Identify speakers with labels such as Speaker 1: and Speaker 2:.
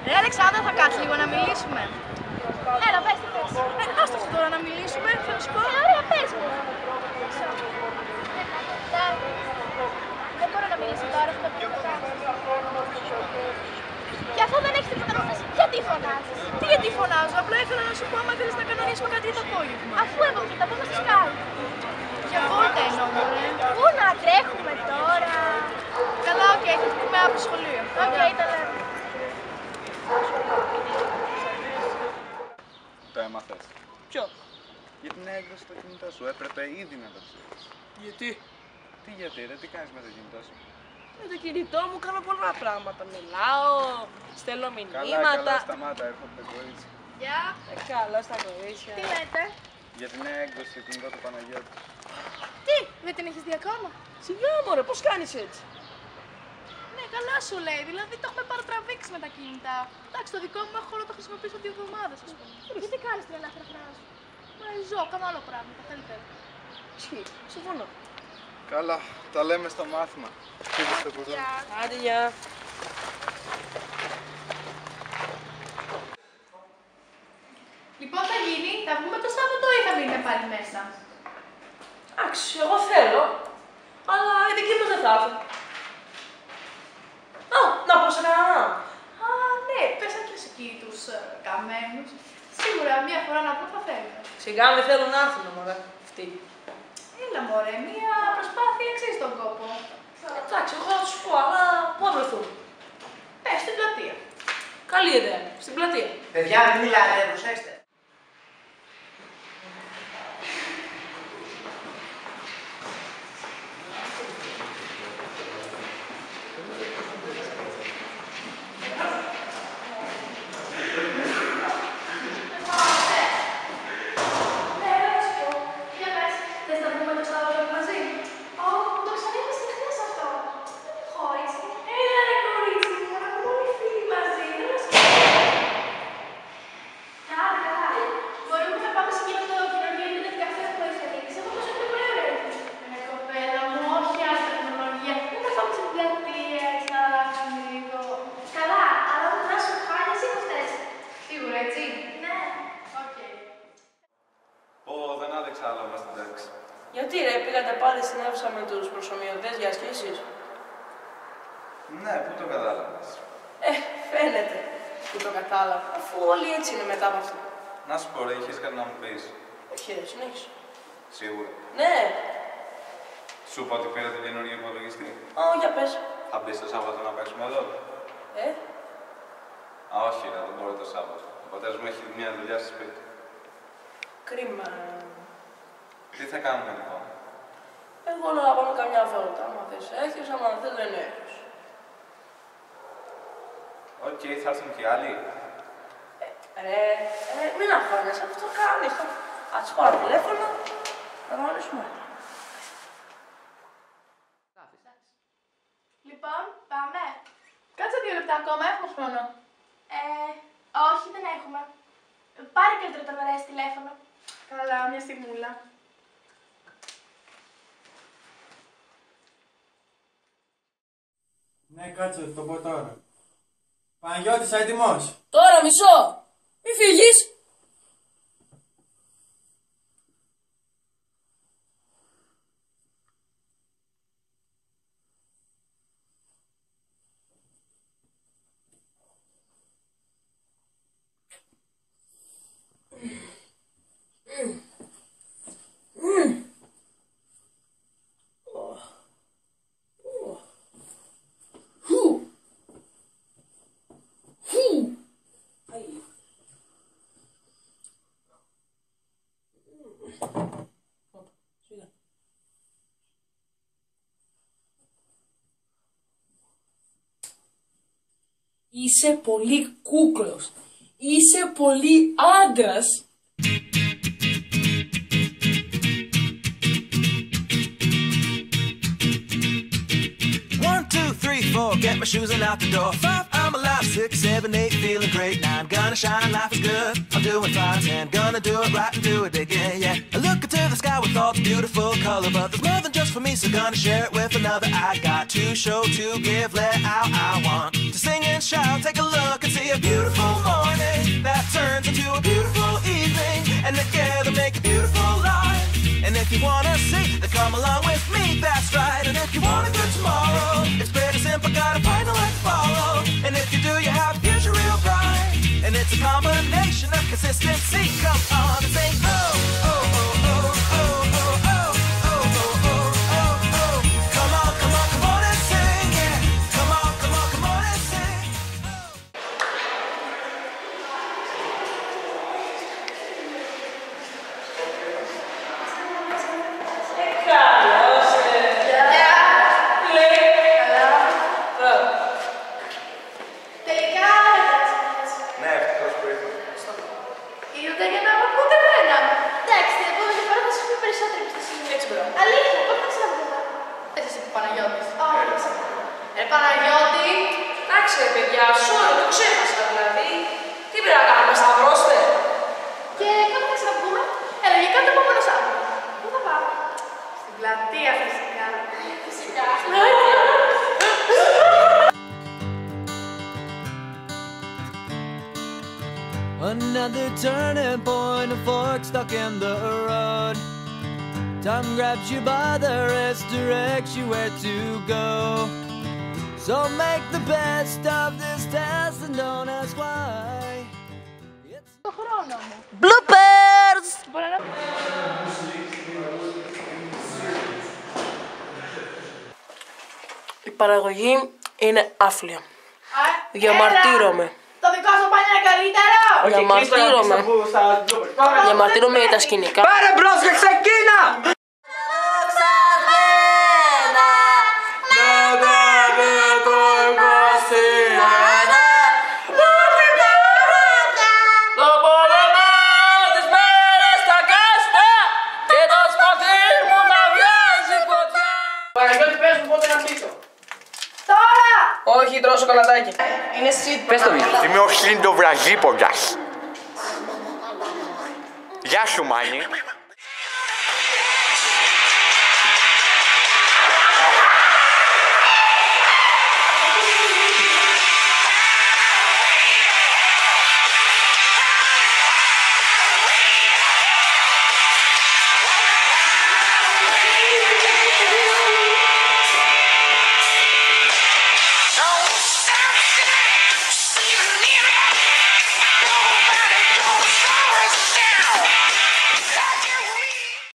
Speaker 1: Ρε Αλεξάνδρα, θα κάτσεις λίγο να μιλήσουμε. Έλα, πες τι πες. Άστο τώρα να μιλήσουμε, θα σου πω. Ωραία, πες μου. Δεν μπορώ να μιλήσω τώρα, θα το πει μετά. Και αφού δεν έχεις τίποτα να πεις, γιατί φωνάζεις? Τι γιατί φωνάζω, απλά ήθελα να σου πω άμα θέλεις να κανονίσουμε κάτι για το απόγευμα. Αφού εγώ και τα πούμε στο σκάλι. Για βόλτα εννοώ, μωρέ. Πού να τρέχουμε τώρα? Καλά, οκ, θα το πούμε από το σχολείο. Οκ, τα λέμε.
Speaker 2: Το έμαθες?
Speaker 3: Ποιο?
Speaker 2: Για την έκδοση στο κινητό σου, έπρεπε ήδη να το ξέρεις.
Speaker 3: Γιατί?
Speaker 2: Τι γιατί ρε, τι κάνεις με το κινητό σου?
Speaker 3: Με το κινητό μου κάνω πολλά πράγματα. Μιλάω, στέλνω μηνύματα.
Speaker 2: Καλά, σταμάτα, έρχονται το κορίτσι.
Speaker 1: Γεια.
Speaker 3: Καλά στα κορίτσια.
Speaker 1: Τι λέτε?
Speaker 2: Για την έκδοση στο κινητό του Παναγιώτη.
Speaker 1: Τι, δεν την έχεις δει ακόμα?
Speaker 3: Σιγά μωρέ, πώς κάνεις έτσι?
Speaker 1: Ναι, καλά σου λέει, δηλαδή το έχουμε παρατραβήξει με τα κινητά. Εντάξει, το δικό μου έχω όλο το χρησιμοποιήσω 2 εβδομάδες, ας πούμε. Γιατί κάνεις την ελεύθερα φράση? Μα ζω, κάνω άλλο πράγμα, τα καλύτερα.
Speaker 3: Ισχύει, συμφωνώ.
Speaker 2: Καλά, τα λέμε στο μάθημα. Φύγε στο κουδούνι.
Speaker 3: Άντε, γεια.
Speaker 1: Λοιπόν, θα γίνει, θα βγούμε το Σάββατο ή θα μείνουμε πάλι μέσα?
Speaker 3: Εντάξει, εγώ θέλω, αλλά η δική μου δεν θα έρθει. Α, να πω σε κανέναν.
Speaker 1: Α, ναι, πες αν και εκεί τους καμένους. Σίγουρα μια φορά να πω θα θέλουν.
Speaker 3: Σιγά με θέλουν να έρθουν, μωρέ, αυτοί.
Speaker 1: Έλα μωρέ, μια προσπάθεια αξίζει τον κόπο.
Speaker 3: Εντάξει, εγώ θα τους πω, αλλά πού θα βρεθούν?
Speaker 1: Στην πλατεία.
Speaker 3: Καλή ιδέα, στην πλατεία.
Speaker 4: Παιδιά, μην μιλάτε, προσέξτε.
Speaker 3: Γιατί ρε, πήγατε πάλι στην αίθουσα με τους προσομοιωτές για ασκήσεις?
Speaker 2: Ναι, πού το κατάλαβες?
Speaker 3: Φαίνεται που το κατάλαβα, αφού όλοι έτσι είναι μετά από αυτό.
Speaker 2: Να σου πω ρε, είχες κάτι να μου πεις?
Speaker 3: Όχι ρε, συνέχισε.
Speaker 2: Σίγουρα.
Speaker 3: Ναι.
Speaker 2: Σου είπα ότι πήρα την καινούργια υπολογιστή.
Speaker 3: Για πες.
Speaker 2: Θα μπεις το Σάββατο να παίξουμε εδώ? Α, όχι ρε, δεν μπορώ το Σάββατο. Ο πατέρας μου έχει μια δουλειά στο σπίτι.
Speaker 3: Κρίμα.
Speaker 2: Τι θα κάνουμε λοιπόν?
Speaker 3: Εγώ λέω να πάμε καμιά βόλτα. Άμα θες έχεις, άμα δεν έχεις.
Speaker 2: Οκ, θα έρθουν και άλλοι.
Speaker 3: Μην αγχώνεσαι, αυτό κάνεις. Ας πάρω τηλέφωνο, να γνωρίσουμε.
Speaker 1: Λοιπόν, πάμε. Κάτσε 2 λεπτά ακόμα, έχουμε χρόνο. Όχι, δεν έχουμε. Πάρε καλύτερα το μερές τηλέφωνο. Καλά, μια στιγμούλα.
Speaker 5: Ναι, κάτσε, θα το πω τώρα. Παναγιώτης, έτοιμος?
Speaker 3: Τώρα, μισό! Μη φύγεις! Είσαι πολύ κούκλος. Είσαι πολύ άντρας.
Speaker 6: One, two, three, four, get my shoes and out the door. 5 I'm alive, 6, 7, 8, feeling great. 9, gonna shine, life is good. I'm doing fine, 10, gonna do it right and do it again, yeah. I look into the sky with all the beautiful color, but there's more than just for me, so gonna share it with another. I got to show, to give, let out. I want to sing and shout, take a look and see a beautiful morning that turns into a beautiful evening, and together make a beautiful life. And if you wanna see, then come along with me, that's right. And if you want a good tomorrow, it's pretty simple, got a final life to follow. And if you do, you have a future real bright. And it's a combination of consistency. Come on and sing, oh, oh, oh, oh, oh, oh, oh, oh, oh, oh, oh, oh. Come on, come on, come on and sing, yeah. Come on, come on, come on and sing.
Speaker 1: Είδατε για να μ' ακούτε εμένα. Εντάξει, την επόμενη φορά θα σας πει περισσότερη εμπιστοσύνη. Έτσι μπρο. Αλήθεια, πώς θα ξαναβγούμε. Δεν σας είπε ο Παναγιώτης. Όχι. Παναγιώτη.
Speaker 3: Εντάξει ρε παιδιά, sorry, το ξέχασα δηλαδή. Τι πρέπει να κάνουμε, σταυρώστε.
Speaker 1: Και πότε θα ξαναβγούμε. Έλα, για κάτι επόμενο Σάββατο. Πού θα πάμε. Στην πλατεία φυσικά. Φυσικά.
Speaker 6: Another turning point, a fork stuck in the road. Time grabs you by the wrist, directs you where to go. So make the best of this test and don't ask why.
Speaker 1: Το χρόνο μου.
Speaker 3: Bloopers!
Speaker 1: Μπορεί να...
Speaker 3: Η παραγωγή είναι άφλια. Διαμαρτύρομαι.
Speaker 1: Το δικό σου πάει να είναι καλύτερο!
Speaker 3: Διαμαρτύρομαι. Διαμαρτύρομαι για τα σκηνικά.
Speaker 4: Πάρε μπρος και ξεκίνα!
Speaker 3: Το πολεμώ τις μέρες στα κάστα και το σπαθί μου να βγάζει φωτιά.
Speaker 4: Παναγιώτη, πες μου πότε να πείσω.
Speaker 1: Τώρα!
Speaker 3: Όχι, τρώω σοκολατάκι.
Speaker 4: Είναι εσύ. Πες το μήνυμα.
Speaker 7: Είμαι ο Χλίντο Βραζίπογιας. Γεια σου, Μάνι.